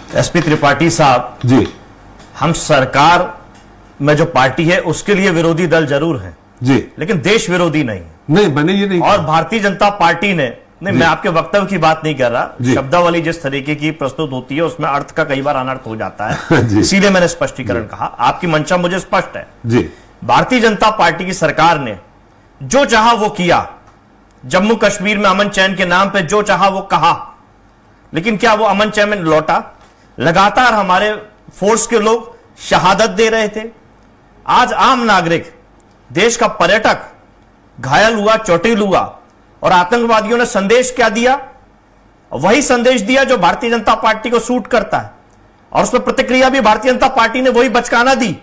SP Tripathi साहब जी, हम सरकार में जो पार्टी है उसके लिए विरोधी दल जरूर है जी, लेकिन देश विरोधी नहीं। नहीं मैंने ये नहीं और भारतीय जनता पार्टी ने नहीं, मैं आपके वक्तव्य की बात नहीं कर रहा, शब्दावली जिस तरीके की प्रस्तुत होती है उसमें अर्थ का कई बार अनर्थ हो जाता है इसीलिए मैंने स्पष्टीकरण कहा। आपकी मंशा मुझे स्पष्ट है जी। भारतीय जनता पार्टी की सरकार ने जो चाहा वो किया, जम्मू कश्मीर में अमन चैन के नाम पे जो चाहा वो कहा, लेकिन क्या वो अमन चैन में लौटा? लगातार हमारे फोर्स के लोग शहादत दे रहे थे। आज आम नागरिक, देश का पर्यटक घायल हुआ, चोटिल हुआ, और आतंकवादियों ने संदेश क्या दिया? वही संदेश दिया जो भारतीय जनता पार्टी को सूट करता है, और उसमें प्रतिक्रिया भी भारतीय जनता पार्टी ने वही बचकाना दी।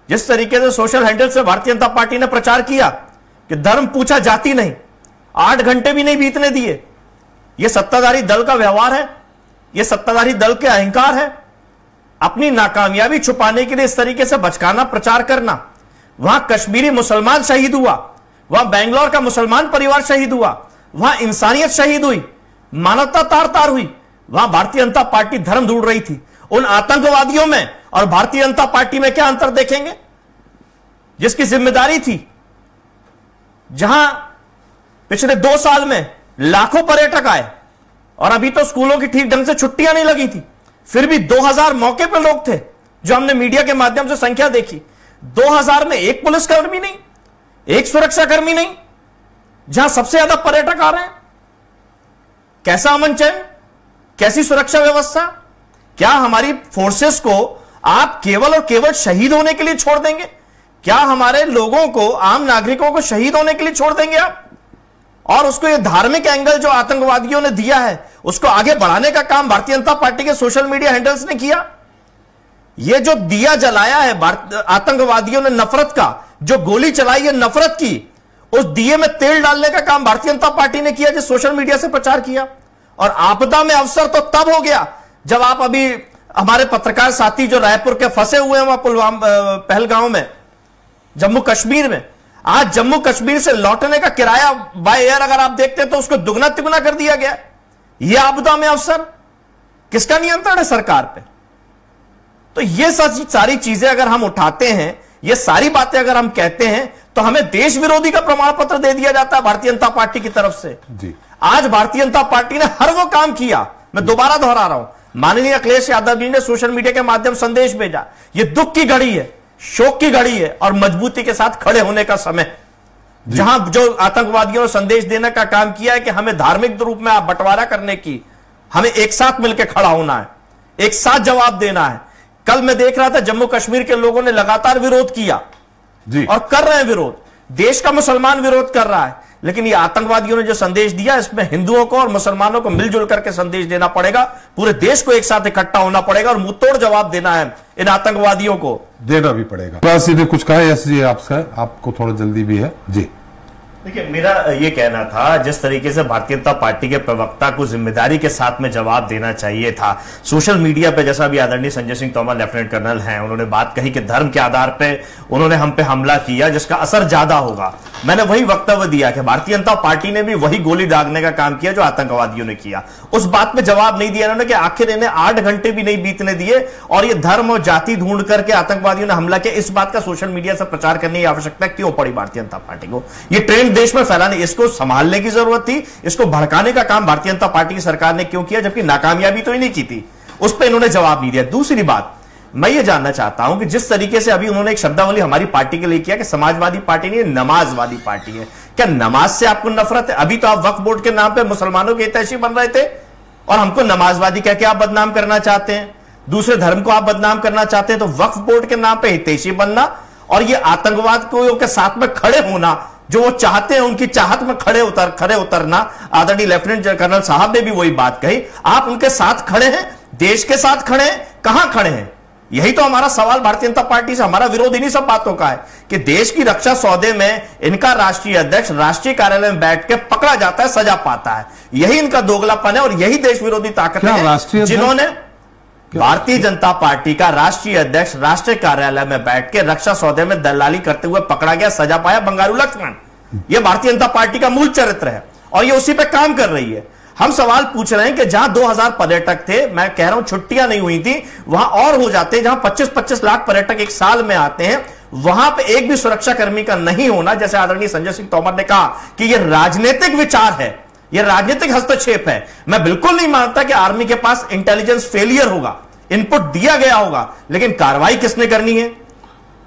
जिस तरीके से सोशल हैंडल से भारतीय जनता पार्टी ने प्रचार किया कि धर्म पूछा जाति नहीं, 8 घंटे भी नहीं बीतने दिए। यह सत्ताधारी दल का व्यवहार है, यह सत्ताधारी दल के अहंकार है। अपनी नाकामयाबी छुपाने के लिए इस तरीके से बचकाना प्रचार करना। वहां कश्मीरी मुसलमान शहीद हुआ, वहां बेंगलोर का मुसलमान परिवार शहीद हुआ, वहां इंसानियत शहीद हुई, मानवता तार तार हुई। वहां भारतीय जनता पार्टी धर्म ढूंढ रही थी। उन आतंकवादियों में और भारतीय जनता पार्टी में क्या अंतर देखेंगे? जिसकी जिम्मेदारी थी, जहां पिछले 2 साल में लाखों पर्यटक आए और अभी तो स्कूलों की ठीक ढंग से छुट्टियां नहीं लगी थी, फिर भी 2000 मौके पर लोग थे, जो हमने मीडिया के माध्यम से संख्या देखी। 2000 में एक पुलिसकर्मी नहीं, एक सुरक्षाकर्मी नहीं, जहां सबसे ज्यादा पर्यटक आ रहे हैं। कैसा अमन चैन, कैसी सुरक्षा व्यवस्था? क्या हमारी फोर्सेस को आप केवल और केवल शहीद होने के लिए छोड़ देंगे? क्या हमारे लोगों को, आम नागरिकों को शहीद होने के लिए छोड़ देंगे आप? और उसको ये धार्मिक एंगल जो आतंकवादियों ने दिया है, उसको आगे बढ़ाने का काम भारतीय जनता पार्टी के सोशल मीडिया हैंडल्स ने किया। ये जो दिया जलाया है आतंकवादियों ने, नफरत का जो गोली चलाई है नफरत की, उस दिए में तेल डालने का काम भारतीय जनता पार्टी ने किया, जो सोशल मीडिया से प्रचार किया। और आपदा में अवसर तो तब हो गया जब आप अभी हमारे पत्रकार साथी जो रायपुर के फंसे हुए हैं वहां पुलवामा, पहलगांव में, जम्मू कश्मीर में, आज जम्मू कश्मीर से लौटने का किराया बाय एयर अगर आप देखते हैं तो उसको दुगना तिगुना कर दिया गया। यह आपदा में अवसर किसका नियंत्रण है? सरकार पे। तो ये सारी चीजें अगर हम उठाते हैं, ये सारी बातें अगर हम कहते हैं, तो हमें देश विरोधी का प्रमाण पत्र दे दिया जाता है भारतीय जनता पार्टी की तरफ से जी। आज भारतीय जनता पार्टी ने हर वो काम किया, मैं दोबारा दोहरा रहा हूं, माननीय अखिलेश यादव जी ने सोशल मीडिया के माध्यम संदेश भेजा, ये दुख की घड़ी है, शोक की घड़ी है, और मजबूती के साथ खड़े होने का समय। जहां जो आतंकवादियों ने संदेश देने का काम किया है कि हमें धार्मिक रूप में आप बंटवारा करने की, हमें एक साथ मिलकर खड़ा होना है, एक साथ जवाब देना है। कल मैं देख रहा था जम्मू कश्मीर के लोगों ने लगातार विरोध किया जी, और कर रहे हैं विरोध, देश का मुसलमान विरोध कर रहा है, लेकिन ये आतंकवादियों ने जो संदेश दिया, इसमें हिंदुओं को और मुसलमानों को मिलजुल करके संदेश देना पड़ेगा, पूरे देश को एक साथ इकट्ठा होना पड़ेगा और मुंहतोड़ जवाब देना है इन आतंकवादियों को, देना भी पड़ेगा। सीधे कुछ कहा यस जी आपसे, आपको थोड़ा जल्दी भी है जी। देखिए, मेरा ये कहना था, जिस तरीके से भारतीय जनता पार्टी के प्रवक्ता को जिम्मेदारी के साथ में जवाब देना चाहिए था, सोशल मीडिया पे जैसा भी आदरणीय संजय सिंह तोमर लेफ्टिनेंट कर्नल हैं, उन्होंने बात कही कि धर्म के आधार पे उन्होंने हम पे हमला किया जिसका असर ज्यादा होगा। मैंने वही वक्तव्य दिया कि भारतीय जनता पार्टी ने भी वही गोली दागने का काम किया जो आतंकवादियों ने किया। उस बात पे जवाब नहीं दिया इन्होंने कि आखिर इन्हें 8 घंटे भी नहीं बीतने दिए और ये धर्म और जाति ढूंढ करके आतंकवादियों ने हमला किया। इस बात का सोशल मीडिया से प्रचार करने की आवश्यकता क्यों पड़ी भारतीय जनता पार्टी को? ये ट्रेंड देश में फैलाने, इसको संभालने की जरूरत थी, इसको भड़काने का काम भारतीय जनता पार्टी की सरकार ने क्यों किया, जबकि नाकामयाबी तो ही नहीं की थी। उस पर इन्होंने जवाब नहीं दिया। दूसरी बात मैं ये जानना चाहता हूं कि जिस तरीके से अभी उन्होंने एक शब्दावली हमारी पार्टी के लिए किया कि समाजवादी पार्टी नहीं, नमाजवादी पार्टी है, क्या नमाज से आपको नफरत है? अभी तो आप वक्फ बोर्ड के नाम पे मुसलमानों के हितैषी बन रहे थे और हमको नमाजवादी कह के आप बदनाम करना चाहते हैं, दूसरे धर्म को आप बदनाम करना चाहते हैं। तो वक्फ बोर्ड के नाम पे हितैषी बनना और ये आतंकवाद के साथ में खड़े होना, जो वो चाहते हैं उनकी चाहत में खड़े उतरना, आदरणीय लेफ्टिनेंट कर्नल साहब ने भी वही बात कही। आप उनके साथ खड़े हैं, देश के साथ खड़े हैं, कहां खड़े हैं? यही तो हमारा सवाल भारतीय जनता पार्टी से, हमारा विरोध इन्हीं सब बातों का है कि देश की रक्षा सौदे में इनका राष्ट्रीय अध्यक्ष राष्ट्रीय कार्यालय में बैठ के पकड़ा जाता है, सजा पाता है। यही इनका दोगलापन है और यही देश विरोधी ताकत है जिन्होंने भारतीय जनता पार्टी का राष्ट्रीय अध्यक्ष राष्ट्रीय कार्यालय में बैठ के रक्षा सौदे में दलाली करते हुए पकड़ा गया, सजा पाया, बंगारू लक्ष्मण। यह भारतीय जनता पार्टी का मूल चरित्र है और यह उसी पे काम कर रही है। हम सवाल पूछ रहे हैं कि जहां 2000 पर्यटक थे, मैं कह रहा हूं छुट्टियां नहीं हुई थी, वहां और हो जाते, जहां 25-25 लाख पर्यटक एक साल में आते हैं, वहां पे एक भी सुरक्षा कर्मी का नहीं होना, जैसे आदरणीय संजय सिंह तोमर ने कहा कि यह राजनीतिक विचार है, यह राजनीतिक हस्तक्षेप है। मैं बिल्कुल नहीं मानता कि आर्मी के पास इंटेलिजेंस फेलियर होगा, इनपुट दिया गया होगा, लेकिन कार्रवाई किसने करनी है,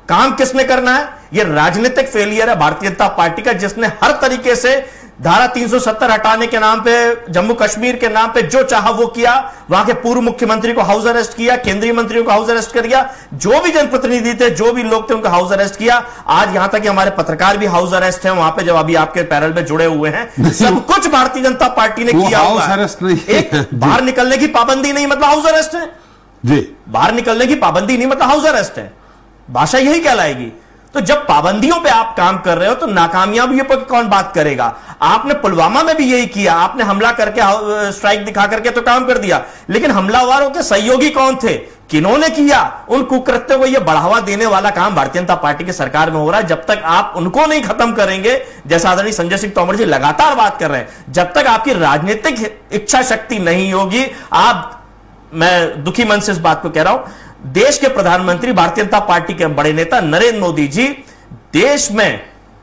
काम किसने करना है, यह राजनीतिक फेलियर है भारतीय जनता पार्टी का, जिसने हर तरीके से धारा 370 हटाने के नाम पे, जम्मू कश्मीर के नाम पे जो चाहा वो किया, वहां के पूर्व मुख्यमंत्री को हाउस अरेस्ट किया, केंद्रीय मंत्रियों को हाउस अरेस्ट कर दिया, जो भी जनप्रतिनिधि थे, जो भी लोग थे, उनको हाउस अरेस्ट किया। आज यहां तक कि हमारे पत्रकार भी हाउस अरेस्ट हैं वहां पे, जब अभी आपके पैनल में जुड़े हुए हैं। सब कुछ भारतीय जनता पार्टी ने किया हुआ है। एक बाहर निकलने की पाबंदी नहीं मतलब हाउस अरेस्ट है जी, बाहर निकलने की पाबंदी नहीं मतलब हाउस अरेस्ट है, भाषा यही कहलाएगी। तो जब पाबंदियों पे आप काम कर रहे हो तो नाकामयाबियों पर कौन बात करेगा। आपने पुलवामा में भी यही किया, आपने हमला करके, स्ट्राइक दिखा करके तो काम कर दिया, लेकिन हमलावरों के सहयोगी कौन थे, किन्होंने किया, उन कुकृत्यों को यह बढ़ावा देने वाला काम भारतीय जनता पार्टी की सरकार में हो रहा है। जब तक आप उनको नहीं खत्म करेंगे, जैसा आदरणीय संजय सिंह तोमर जी लगातार बात कर रहे हैं, जब तक आपकी राजनीतिक इच्छा शक्ति नहीं होगी, मैं दुखी मन से इस बात को कह रहा हूं, देश के प्रधानमंत्री, भारतीय जनता पार्टी के बड़े नेता नरेंद्र मोदी जी देश में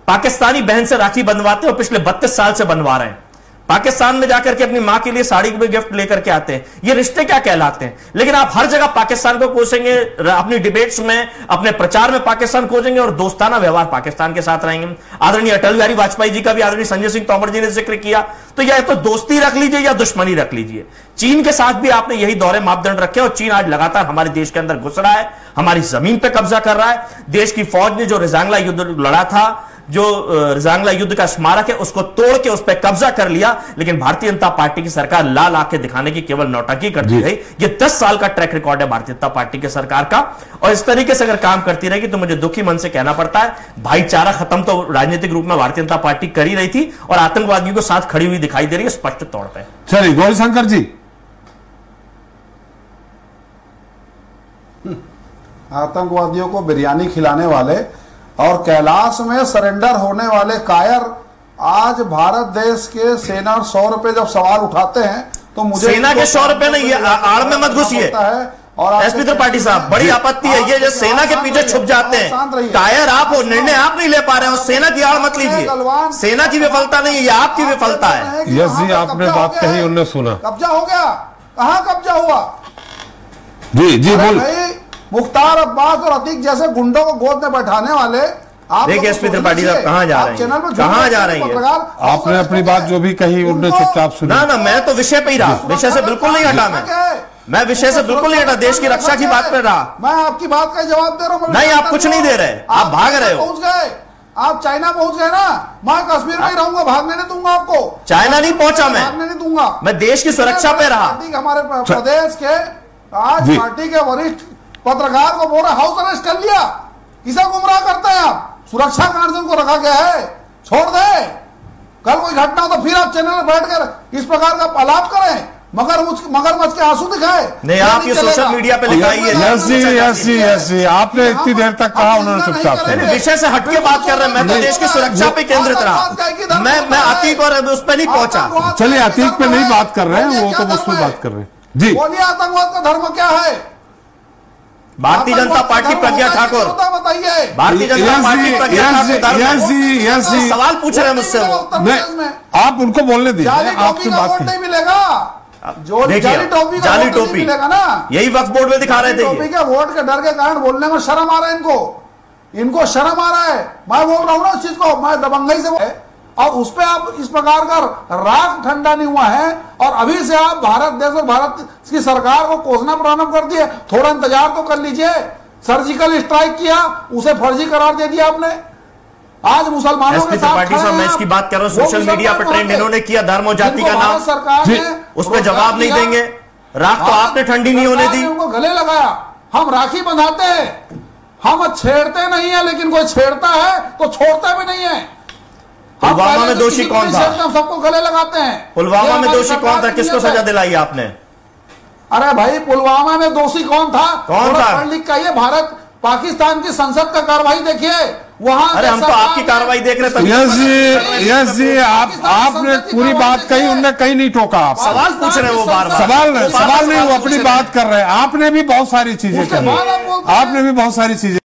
पाकिस्तानी बहन से राखी बंधवाते हैं और पिछले 32 साल से बनवा रहे हैं। पाकिस्तान में जाकर के अपनी मां के लिए साड़ी में गिफ्ट लेकर के आते हैं। ये रिश्ते क्या कहलाते हैं। लेकिन आप हर जगह पाकिस्तान को कोसेंगे, अपनी डिबेट्स में, अपने प्रचार में पाकिस्तान खोजेंगे और दोस्ताना व्यवहार पाकिस्तान के साथ रहेंगे। आदरणीय अटल बिहारी वाजपेयी जी का भी आदरणीय संजय सिंह तोमर जी ने जिक्र किया। तो या तो दोस्ती रख लीजिए या दुश्मनी रख लीजिए। चीन के साथ भी आपने यही दौरे मापदंड रखे और चीन आज लगातार हमारे देश के अंदर घुस रहा है, हमारी जमीन पर कब्जा कर रहा है। देश की फौज ने जो रिजांगला युद्ध लड़ा था, जो रिजांगला युद्ध का स्मारक है, उसको तोड़ के उस पर कब्जा कर लिया, लेकिन भारतीय जनता पार्टी की सरकार लाल आंखें दिखाने की केवल नौटंकी करती रही। ये 10 साल का ट्रैक रिकॉर्ड है भारतीय जनता पार्टी की सरकार का, और इस तरीके से अगर काम करती रहेगी तो मुझे दुखी मन से कहना पड़ता है, भाईचारा खत्म तो राजनीतिक रूप में भारतीय जनता पार्टी कर ही रही थी और आतंकवादियों के साथ खड़ी हुई दिखाई दे रही है स्पष्ट तौर पर। चलिए गौरीशंकर जी। आतंकवादियों को बिरयानी खिलाने वाले और कैलाश में सरेंडर होने वाले कायर आज भारत देश के सेना 100 रुपए जब सवाल उठाते हैं तो मुझे सेना के 100 रुपए नहीं है, आड़ में मत घुसिए। और एसपी त्रिपाठी साहब, बड़ी आपत्ति है ये जो सेना के पीछे छुप जाते हैं। कायर आप हो, निर्णय आप नहीं ले पा रहे हो, सेना की आड़ मत लीजिए। सेना की विफलता नहीं है, ये आपकी विफलता है। यस जी, आपने बात कही, उन्होंने सुना। कब्जा हो गया, कहां कब्जा हुआ? जी जी बोल। मुख्तार अब्बास और अतीक जैसे गुंडों को गोद में बैठाने वाले आप देखिए एसपी त्रिपाठी साहब कहां जा रहे हैं, कहां जा रहे हैं। आपने अपनी बात जो भी कही उन्होंने चुपचाप सुना। ना मैं तो विषय पे ही रहा, विषय से बिल्कुल नहीं हटा। मैं विषय से बिल्कुल नहीं हटा, देश की रक्षा की बात पे रहा। मैं आपकी बात का जवाब दे रहा हूँ। नहीं, आप कुछ नहीं दे रहे, आप भाग रहे हो। पहुंच गए, आप चाइना पहुंच गए ना। मैं कश्मीर में ही रहूंगा, भागने नहीं दूंगा आपको। चाइना नहीं पहुंचा, मैं भागने नहीं दूंगा। मैं देश की सुरक्षा पे रहा। हमारे प्रदेश के आज पार्टी के वरिष्ठ पत्रकार को बोल रहे हाउस अरेस्ट कर लिया। किसे गुमराह करते हैं आप? सुरक्षा कारण से उनको रखा गया है, छोड़ दे। कल कोई घटना हो तो फिर आप चैनल में बैठकर इस प्रकार का आलाप करें, मगरमच्छ के आंसू दिखाए। नहीं, आप ये सोशल मीडिया पे लिखाइए। यस जी, आपने इतनी देर तक कहा, उन्होंने चुपचाप। विषय से हटके बात कर रहे हैं। मैं तो देश की सुरक्षा पे केंद्रित रहा। मैं अतीक और उस पर नहीं पहुंचा। चलिए, अतीक पे नहीं बात कर रहे हैं, वो तो उस पर बात कर रहे हैं जी। बोलिए, आतंकवाद का धर्म क्या है? भारतीय जनता पार्टी प्रज्ञा ठाकुर, बताइए। भारतीय जनता पार्टी प्रज्ञा ठाकुर सवाल पूछ रहे हैं मुझसे। आप उनको बोलने दीजिए, आपकी बात नहीं मिलेगा। जाली टोपी मिलेगा ना, यही वक्फ बोर्ड में दिखा रहे थे। टोपी के वोट के डर के कारण बोलने में शर्म आ रहा है इनको शर्म आ रहा है। मैं बोल रहा हूँ ना उस चीज को, मैं दबंगई से, और उस पर आप इस प्रकार का राख ठंडा नहीं हुआ है और अभी से आप भारत देश और भारत की सरकार को कोसना प्रारंभ कर दिए। थोड़ा इंतजार तो कर लीजिए। सर्जिकल स्ट्राइक किया, उसे फर्जी करार दे दिया आपने। आज मुसलमानों के साथ मैं इसकी बात कर रहा हूँ। सोशल मीडिया पर ट्रेंड इन्होंने किया, धर्म और जाति का नाम, सरकार ने उस पर जवाब नहीं देंगे। राख तो आपने ठंडी नहीं होने दी, उनको गले लगाया। हम राखी बंधाते हैं, हम छेड़ते नहीं है, लेकिन कोई छेड़ता है तो छोड़ते भी नहीं है। पुलवामा में दोषी कौन था? सबको गले लगाते हैं। पुलवामा में दोषी कौन था? किसको सजा दिलाई आपने? अरे भाई, पुलवामा में दोषी कौन था? कौन था? पढ़ लिख का ये भारत पाकिस्तान की संसद का कार्रवाई देखिए। वहां अरे हम तो आपकी कार्रवाई देख रहे थे। यस जी आपने पूरी बात कही, उनने कहीं नहीं टोका। आप सवाल पूछ रहे हैं, वो बार सवाल नहीं, वो अपनी बात कर रहे हैं। आपने भी बहुत सारी चीजें कही, आपने भी बहुत सारी चीजें